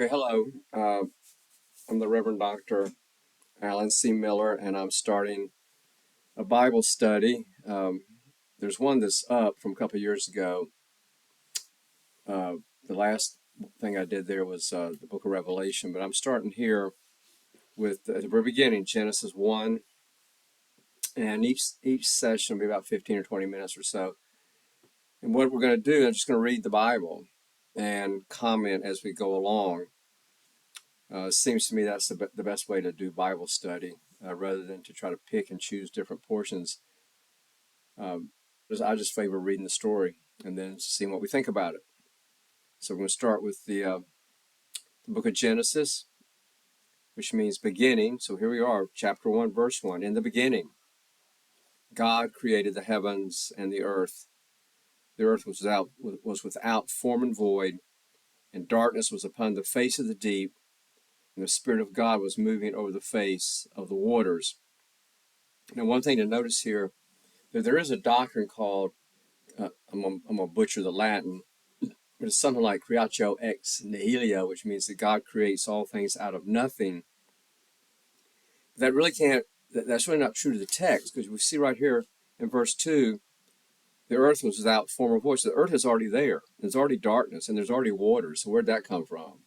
Okay, hello. I'm the Reverend Dr. Alan C. Miller, and I'm starting a Bible study. There's one that's up from a couple of years ago. Uh, the last thing I did there was the book of Revelation, but I'm starting here with at the very beginning, Genesis 1, and each session will be about 15 or 20 minutes or so. And what we're going to do, I'm just going to read the Bible and comment as we go along. It seems to me that's the best way to do Bible study rather than to try to pick and choose different portions. Um, I just favor reading the story and then seeing what we think about it. So we're going to start with the book of Genesis, which means beginning. So here we are, chapter 1, verse 1. In the beginning, God created the heavens and the earth. The earth was without form and void, and darkness was upon the face of the deep, and the Spirit of God was moving over the face of the waters. Now, one thing to notice here, that there is a doctrine called, I'm going to butcher the Latin, but it's something like creatio ex nihilo, which means that God creates all things out of nothing. That really can't, that's really not true to the text, because we see right here in verse 2, the earth was without form or void. So the earth is already there. There's already darkness, and there's already water. So where'd that come from?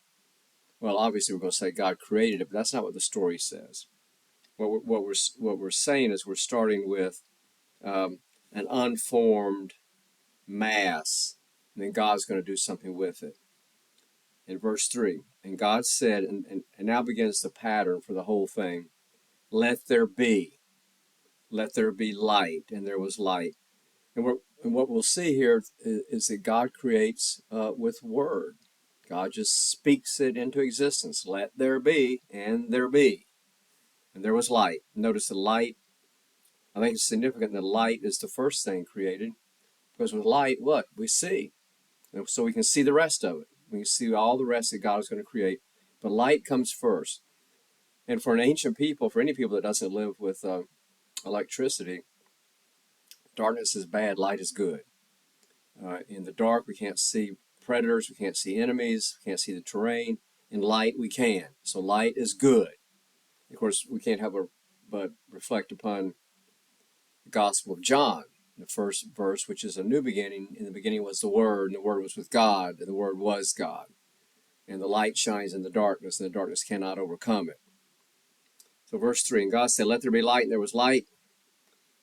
Well, obviously we're going to say God created it, but that's not what the story says. What we're saying is we're starting with an unformed mass, and then God's going to do something with it. In verse 3, and God said, and now begins the pattern for the whole thing, let there be light, and there was light. And what we'll see here is that God creates with word. God just speaks it into existence. Let there be, and there be. And there was light. Notice the light, I think it's significant that light is the first thing created, because with light, what? We see. And so we can see the rest of it. We can see all the rest that God is going to create. But light comes first. And for an ancient people, for any people that doesn't live with electricity, darkness is bad, light is good. In the dark, we can't see predators, we can't see enemies, we can't see the terrain. In light, we can. So light is good. Of course, we can't help but reflect upon the Gospel of John, the first verse, which is a new beginning. In the beginning was the Word, and the Word was with God, and the Word was God. And the light shines in the darkness, and the darkness cannot overcome it. So verse 3, and God said, let there be light, and there was light.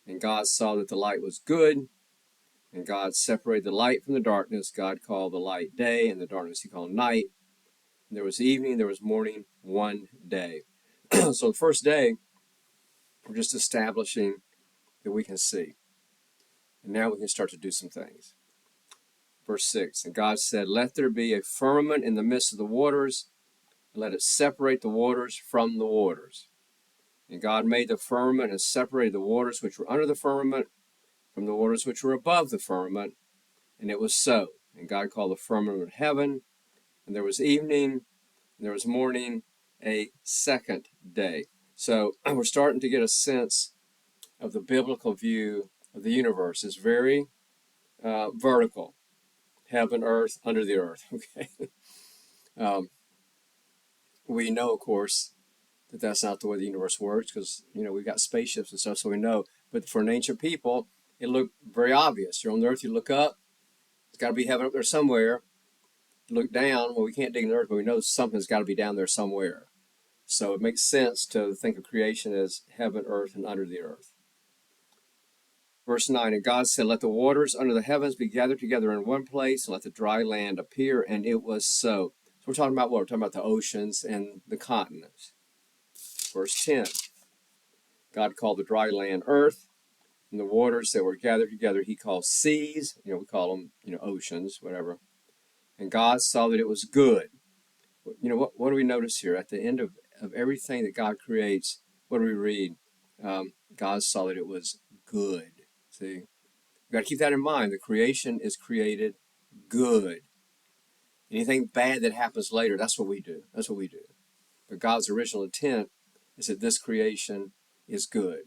And God saw that the light was good, and God separated the light from the darkness. God called the light day, and the darkness he called night. And there was evening, there was morning, one day. So the first day, we're just establishing that we can see. And now we can start to do some things. Verse 6, and God said, let there be a firmament in the midst of the waters, and let it separate the waters from the waters. And God made the firmament and separated the waters which were under the firmament from the waters which were above the firmament. And it was so. And God called the firmament heaven. And there was evening, and there was morning, a second day. So we're starting to get a sense of the biblical view of the universe. It's very vertical. Heaven, earth, under the earth. Okay. We know, of course, that that's not the way the universe works, because we've got spaceships and stuff, so we know. But for an ancient people, it looked very obvious. You're on the earth, you look up, it's got to be heaven up there somewhere. You look down, well, we can't dig in the earth, but we know something's got to be down there somewhere. So it makes sense to think of creation as heaven, earth, and under the earth. Verse 9, and God said, let the waters under the heavens be gathered together in one place, and let the dry land appear, and it was so. So we're talking about what? We're talking about the oceans and the continents. Verse 10, God called the dry land earth, and the waters that were gathered together he called seas. We call them, oceans, whatever. And God saw that it was good. What do we notice here? At the end of everything that God creates, what do we read? God saw that it was good. See? We've got to keep that in mind. The creation is created good. Anything bad that happens later, that's what we do. That's what we do. But God's original intent is that this creation is good.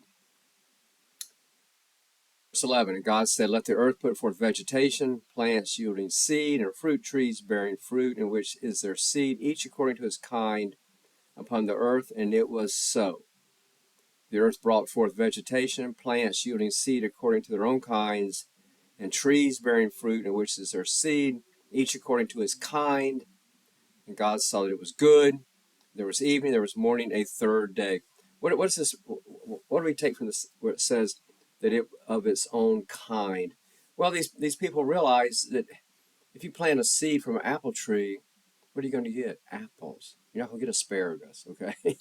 Verse 11, and God said, let the earth put forth vegetation, plants yielding seed, and fruit trees bearing fruit, in which is their seed, each according to his kind, upon the earth. And it was so. The earth brought forth vegetation, plants yielding seed according to their own kinds, and trees bearing fruit, in which is their seed, each according to his kind. And God saw that it was good. There was evening, there was morning, a third day. What is this? What do we take from this where it says that it of its own kind? Well, these people realize that if you plant a seed from an apple tree, what are you going to get? Apples. You're not going to get asparagus, okay?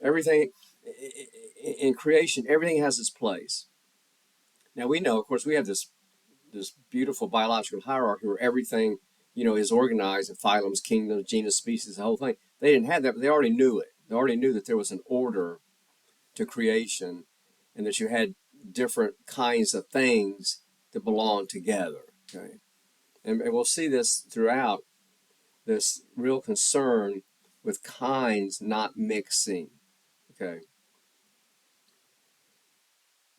Everything in creation, everything has its place. Now we know, of course, we have this beautiful biological hierarchy where everything, is organized in phylums, kingdoms, genus, species, the whole thing. They didn't have that, but they already knew it. They already knew that there was an order to creation and that you had different kinds of things that belong together. Okay, and we'll see this throughout, this real concern with kinds not mixing. Okay,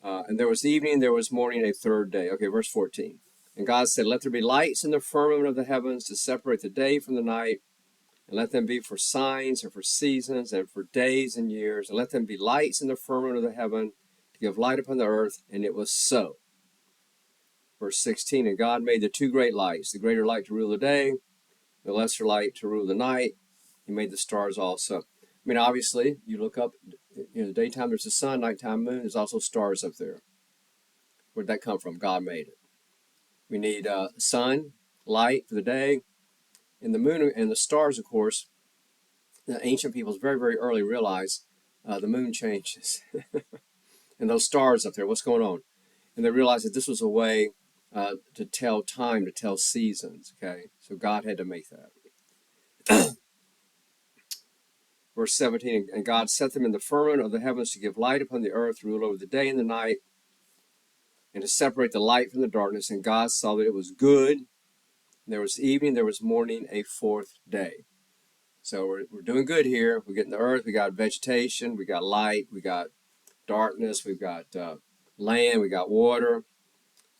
and there was evening, there was morning, a third day. Okay, verse 14. And God said, let there be lights in the firmament of the heavens to separate the day from the night, and let them be for signs and for seasons and for days and years, and let them be lights in the firmament of the heaven to give light upon the earth. And it was so. Verse 16, and God made the two great lights, the greater light to rule the day, the lesser light to rule the night. He made the stars also. I mean, obviously, you look up, daytime there's the sun, nighttime moon, there's also stars up there. Where'd that come from? God made it. We need sun, light for the day, and the moon and the stars, of course. The ancient peoples very, very early realized the moon changes. And those stars up there, what's going on? And they realized that this was a way to tell time, to tell seasons. Okay, so God had to make that. Verse 17, and God set them in the firmament of the heavens to give light upon the earth, to rule over the day and the night, and to separate the light from the darkness. And God saw that it was good. There was evening, there was morning, a fourth day. So we're doing good here. We're getting the earth, we got vegetation, we got light, we got darkness, we've got land, we got water.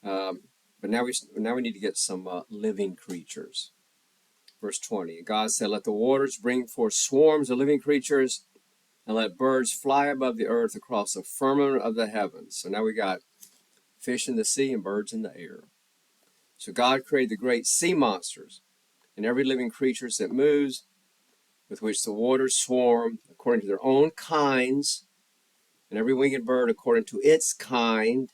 But now we need to get some living creatures. Verse 20, God said, let the waters bring forth swarms of living creatures, and let birds fly above the earth across the firmament of the heavens. So now we got fish in the sea and birds in the air. So God created the great sea monsters and every living creature that moves, with which the waters swarm according to their own kinds, and every winged bird according to its kind.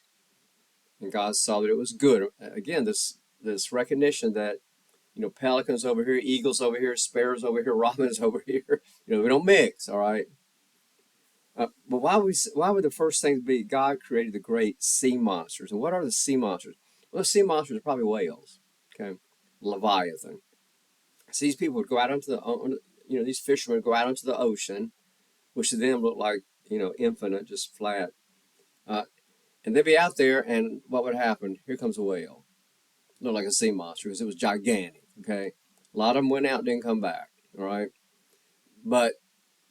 And God saw that it was good. Again, this recognition that pelicans over here, eagles over here, sparrows over here, robins over here. We don't mix. All right. But why would the first thing be God created the great sea monsters? And what are the sea monsters? Well, the sea monsters are probably whales. Okay, Leviathan. So these people would go out onto these fishermen would go out into the ocean, which to them looked like infinite, just flat. And they'd be out there, and what would happen? Here comes a whale. Looked like a sea monster because it was gigantic. Okay, a lot of them went out and didn't come back. All right, but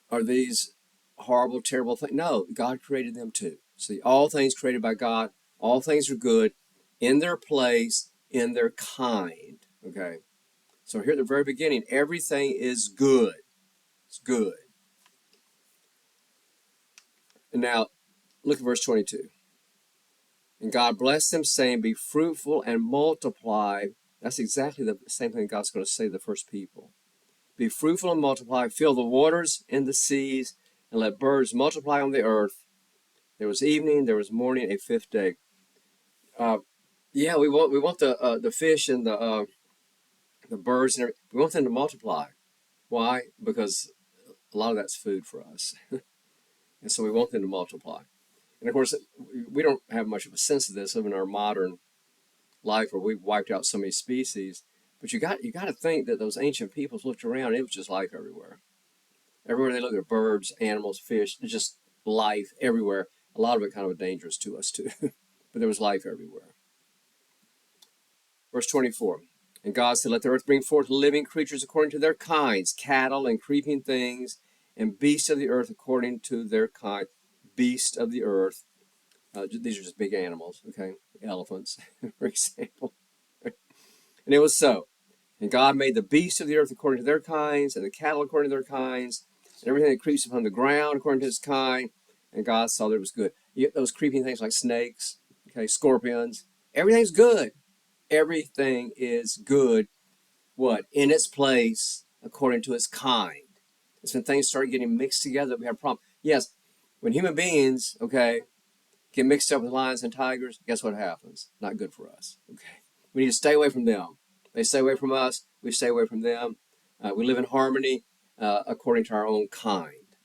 are these horrible, terrible things? No, God created them too. See, all things created by God, all things are good in their place, in their kind. Okay, so here at the very beginning, everything is good. It's good. And now, look at verse 22. And God blessed them, saying, be fruitful and multiply. That's exactly the same thing God's going to say to the first people. Be fruitful and multiply, fill the waters and the seas, and let birds multiply on the earth. There was evening, there was morning, a fifth day. We want the fish and the birds and everything. We want them to multiply. Why? Because a lot of that's food for us, and so we want them to multiply. And of course, we don't have much of a sense of this living in our modern life, where we've wiped out so many species. But you got to think that those ancient peoples looked around, and it was just life everywhere. Everywhere they looked at birds, animals, fish, just life everywhere. A lot of it kind of dangerous to us too, but there was life everywhere. Verse 24, and God said, let the earth bring forth living creatures according to their kinds, cattle and creeping things, and beasts of the earth according to their kind. Beasts of the earth. These are just big animals, okay? Elephants, for example. And it was so. And God made the beasts of the earth according to their kinds, and the cattle according to their kinds, and everything that creeps upon the ground according to its kind. And God saw that it was good. You get those creeping things like snakes, okay, scorpions. Everything's good. Everything is good. What? In its place, according to its kind. It's when things start getting mixed together that we have a problem. Yes, when human beings, okay, get mixed up with lions and tigers, guess what happens? Not good for us. Okay, we need to stay away from them. They stay away from us. We stay away from them. We live in harmony according to our own kind.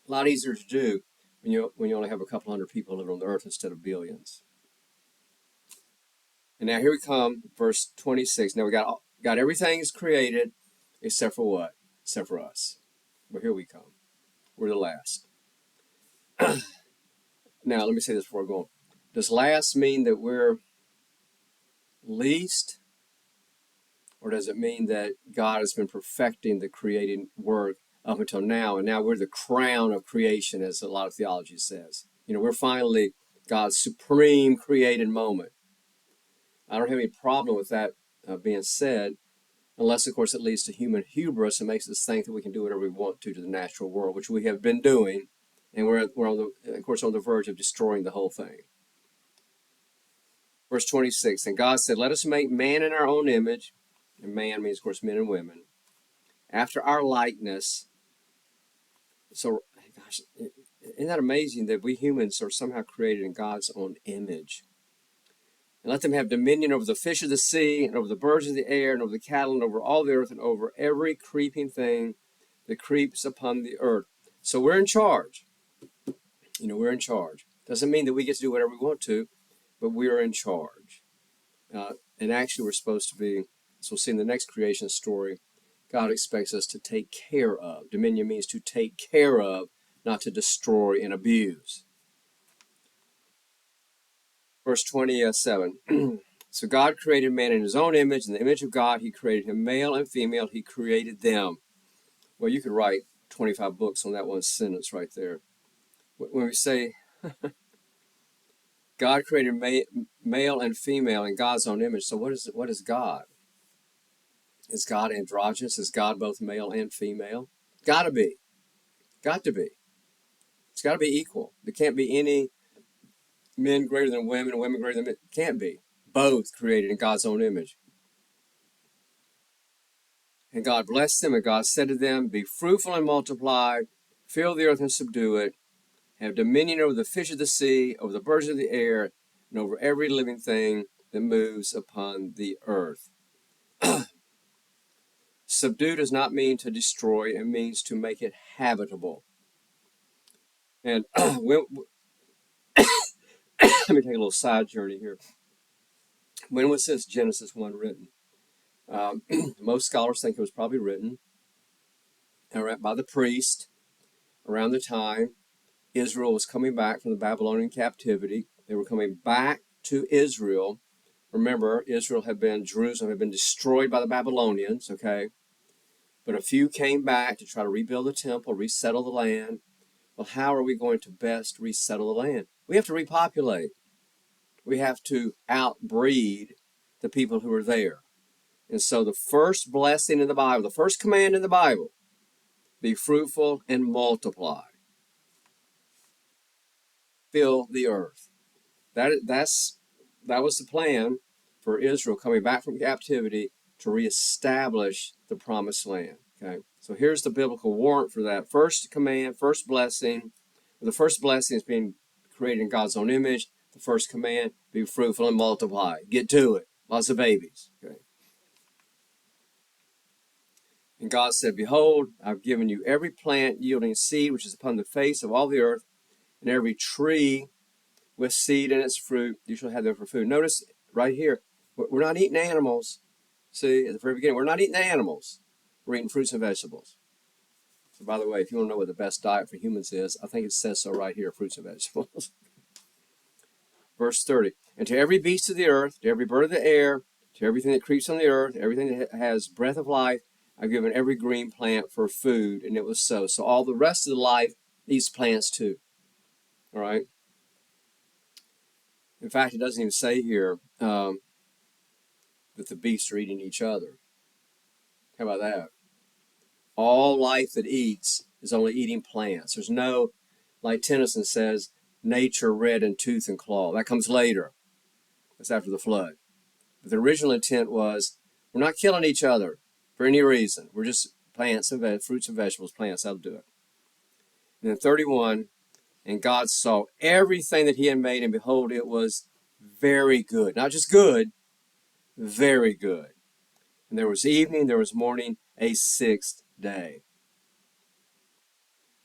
A lot easier to do when you only have a couple hundred people living on the earth instead of billions. And now here we come, verse 26. Now we got everything's created except for what? Except for us. Well, here we come. We're the last. Now, let me say this before I go on. Does last mean that we're least? Or does it mean that God has been perfecting the creating work up until now, and now we're the crown of creation, as a lot of theology says? We're finally God's supreme created moment. I don't have any problem with that being said, unless, of course, it leads to human hubris and makes us think that we can do whatever we want to the natural world, which we have been doing, and we're of course, on the verge of destroying the whole thing. Verse 26, and God said, let us make man in our own image, and man means, of course, men and women, after our likeness. So, gosh, isn't that amazing that we humans are somehow created in God's own image? And let them have dominion over the fish of the sea, and over the birds of the air, and over the cattle, and over all the earth, and over every creeping thing that creeps upon the earth. So we're in charge. We're in charge. Doesn't mean that we get to do whatever we want to, but we are in charge. And actually, we're supposed to be, as we'll see in the next creation story, God expects us to take care of. Dominion means to take care of, not to destroy and abuse. Verse 27. So God created man in his own image. In the image of God, he created him, male and female, he created them. Well, you could write 25 books on that one sentence right there. When we say God created male and female in God's own image, so what is God? Is God androgynous? Is God both male and female? Gotta be. Got to be. It's got to be equal. There can't be any men greater than women, women greater than men. Can't be. Both created in God's own image. And God blessed them, and God said to them, be fruitful and multiply, fill the earth and subdue it, have dominion over the fish of the sea, over the birds of the air, and over every living thing that moves upon the earth. Subdue does not mean to destroy, it means to make it habitable. And let me take a little side journey here. When was this Genesis 1 written? Most scholars think it was probably written by the priest around the time Israel was coming back from the Babylonian captivity. They were coming back to Israel. Remember, Jerusalem had been destroyed by the Babylonians, okay? But a few came back to try to rebuild the temple, resettle the land. Well, how are we going to best resettle the land? We have to repopulate. We have to outbreed the people who are there. And so the first blessing in the Bible, the first command in the Bible, be fruitful and multiply. Fill the earth. That was the plan for Israel coming back from captivity to reestablish the promised land. Okay, so here's the biblical warrant for that. First command, first blessing. The first blessing is being created in God's own image. The first command, be fruitful and multiply. Get to it. Lots of babies. Okay. And God said, behold, I've given you every plant yielding seed which is upon the face of all the earth, and every tree with seed in its fruit, you shall have them for food. Notice right here, we're not eating animals. See, at the very beginning, we're not eating animals. We're eating fruits and vegetables. So, by the way, if you want to know what the best diet for humans is, I think it says so right here, fruits and vegetables. Verse 30, and to every beast of the earth, to every bird of the air, to everything that creeps on the earth, everything that has breath of life, I've given every green plant for food, and it was so. So all the rest of the life eats plants too. All right? In fact, it doesn't even say here that the beasts are eating each other. How about that? All life that eats is only eating plants. There's no, like Tennyson says, nature red in tooth and claw. That comes later. That's after the flood. But the original intent was, we're not killing each other for any reason. We're just plants and fruits and vegetables, plants, that'll do it. And then 31, and God saw everything that he had made, and behold, it was very good. Not just good, very good. And there was evening, there was morning, a sixth day.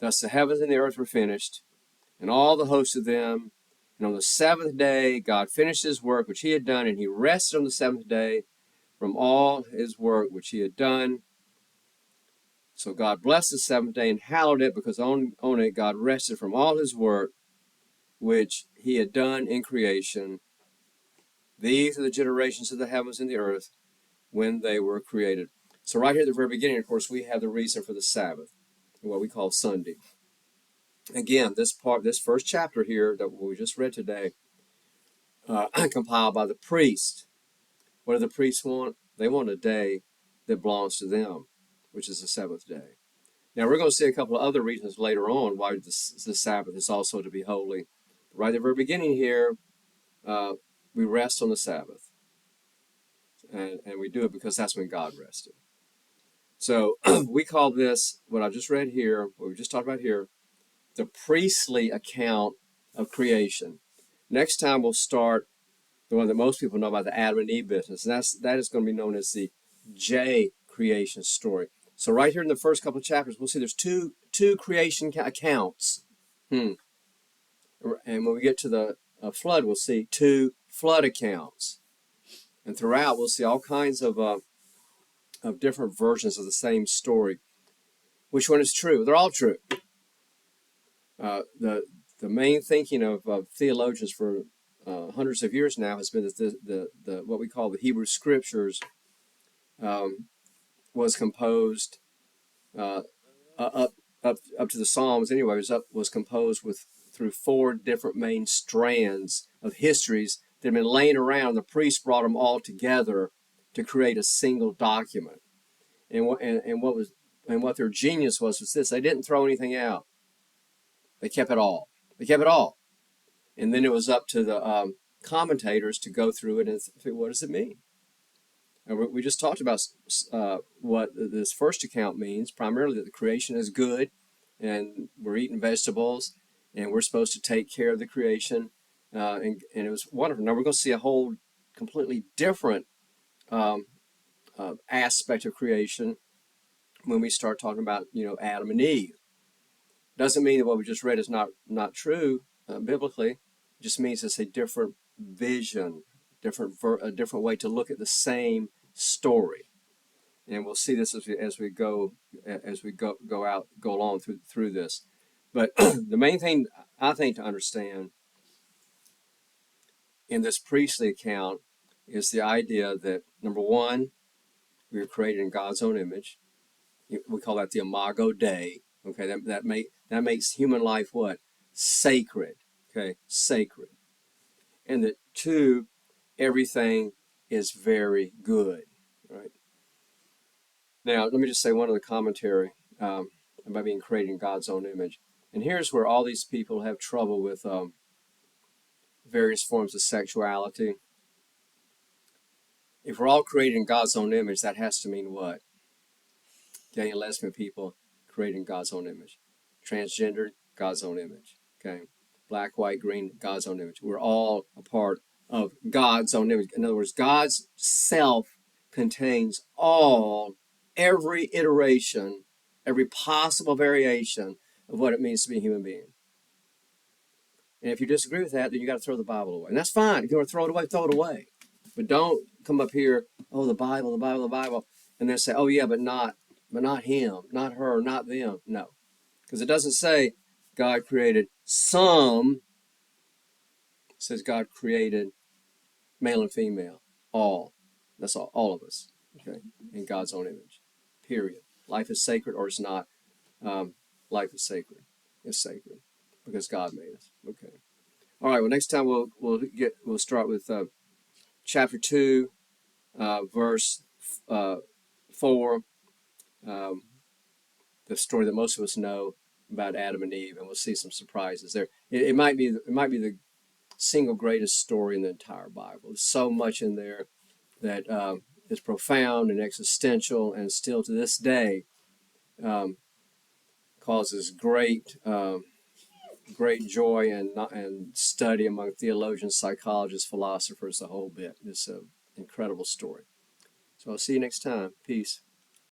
Thus the heavens and the earth were finished, and all the hosts of them. And on the seventh day, God finished his work which he had done, and he rested on the seventh day from all his work which he had done. So God blessed the seventh day and hallowed it, because on it God rested from all his work which he had done in creation. These are the generations of the heavens and the earth when they were created. So right here at the very beginning, of course, we have the reason for the Sabbath, what we call Sunday. Again, this first chapter here that we just read today, compiled by the priest. What do the priests want? They want a day that belongs to them, which is the seventh day. Now, we're going to see a couple of other reasons later on why the Sabbath is also to be holy. Right at the very beginning here, we rest on the Sabbath. And we do it because that's when God rested. So we call this, what I just read here, what we just talked about here, the priestly account of creation. Next time we'll start the one that most people know about, the Adam and Eve business. And that is going to be known as the J creation story. So right here in the first couple of chapters, we'll see there's two creation accounts. And when we get to the flood, we'll see two flood accounts. And throughout, we'll see all kinds of different versions of the same story. Which one is true? They're all true. The main thinking of theologians for hundreds of years now has been that the what we call the Hebrew Scriptures was composed up to the Psalms anyway. Was composed through four different main strands of histories that had been laying around. The priests brought them all together to create a single document. And what their genius was this: they didn't throw anything out. They kept it all. They kept it all. And then it was up to the commentators to go through it and say, what does it mean? And we just talked about what this first account means, primarily that the creation is good, and we're eating vegetables, and we're supposed to take care of the creation, and it was wonderful. Now we're going to see a whole completely different aspect of creation when we start talking about, Adam and Eve. Doesn't mean that what we just read is not true biblically. It just means it's a different vision, a different way to look at the same story. And we'll see this as we go along through this. But the main thing I think to understand in this priestly account is the idea that, number one, we were created in God's own image. We call that the Imago Dei. Okay, that makes human life what? Sacred. Okay, sacred. And that two, everything is very good. Right. Now, let me just say one other commentary about being created in God's own image. And here's where all these people have trouble with various forms of sexuality. If we're all created in God's own image, that has to mean what? Gay and lesbian people created in God's own image. Transgender, God's own image. Okay, black, white, green, God's own image. We're all a part of God's own image. In other words, God's self contains every iteration, every possible variation of what it means to be a human being. And if you disagree with that, then you got to throw the Bible away. And that's fine. If you want to throw it away, throw it away. But don't come up here, oh, the Bible, and then say, oh yeah, but not him, not her, not them. No. Because it doesn't say God created some. It says God created male and female. All. That's all of us. Okay? In God's own image. Period. Life is sacred or it's not. Life is sacred. It's sacred. Because God made us. Okay. All right. Well, next time we'll start with chapter 2, verse 4, um, the story that most of us know about Adam and Eve, and we'll see some surprises there. It might be the single greatest story in the entire Bible. There's so much in there that is profound and existential, and still to this day um, causes great joy and study among theologians, psychologists, philosophers, the whole bit. It's an incredible story. So I'll see you next time. Peace.